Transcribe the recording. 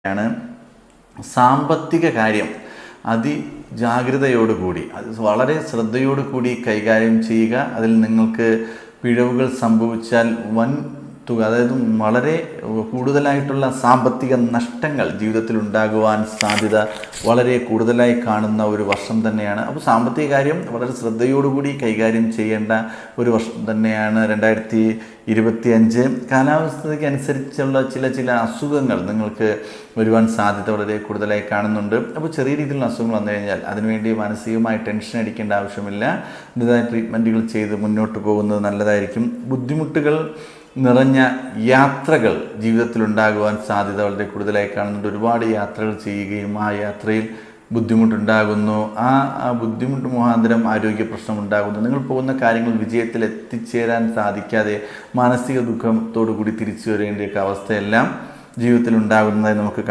ാണ് സാമ്പത്തിക കാര്യം അതിജാഗ്രതയോടുകൂടി അത് വളരെ ശ്രദ്ധയോടുകൂടി കൈകാര്യം ചെയ്യുക. അതിൽ നിങ്ങൾക്ക് പിഴവുകൾ സംഭവിച്ചാൽ വൻ തുക, അതായത് വളരെ കൂടുതലായിട്ടുള്ള സാമ്പത്തിക നഷ്ടങ്ങൾ ജീവിതത്തിൽ ഉണ്ടാകുവാൻ സാധ്യത വളരെ കൂടുതലായി കാണുന്ന ഒരു വർഷം തന്നെയാണ്. അപ്പോൾ സാമ്പത്തിക കാര്യം വളരെ ശ്രദ്ധയോടുകൂടി കൈകാര്യം ചെയ്യേണ്ട ഒരു വർഷം തന്നെയാണ് 2025. കാലാവസ്ഥയ്ക്ക് അനുസരിച്ചുള്ള ചില അസുഖങ്ങൾ നിങ്ങൾക്ക് വരുവാൻ സാധ്യത വളരെ കൂടുതലായി കാണുന്നുണ്ട്. അപ്പോൾ ചെറിയ രീതിയിലുള്ള അസുഖങ്ങൾ വന്നു കഴിഞ്ഞാൽ അതിനുവേണ്ടി മാനസികമായി ടെൻഷൻ അടിക്കേണ്ട ആവശ്യമില്ല. അതിൻ്റെതായ ട്രീറ്റ്മെൻറ്റുകൾ ചെയ്ത് മുന്നോട്ട് പോകുന്നത് നല്ലതായിരിക്കും. ബുദ്ധിമുട്ടുകൾ നിറഞ്ഞ യാത്രകൾ ജീവിതത്തിലുണ്ടാകുവാൻ സാധ്യത വളരെ കൂടുതലായി കാണുന്നുണ്ട്. ഒരുപാട് യാത്രകൾ ചെയ്യുകയും ആ യാത്രയിൽ ബുദ്ധിമുട്ടുണ്ടാകുന്നു, ആ ബുദ്ധിമുട്ട് മുഖാന്തരം ആരോഗ്യ പ്രശ്നം ഉണ്ടാകുന്നു. നിങ്ങൾ പോകുന്ന കാര്യങ്ങൾ വിജയത്തിൽ എത്തിച്ചേരാൻ സാധിക്കാതെ മാനസിക ദുഃഖത്തോടു കൂടി തിരിച്ചു വരേണ്ടിയൊക്കെ അവസ്ഥയെല്ലാം ജീവിതത്തിൽ ഉണ്ടാകുന്നതായി നമുക്ക്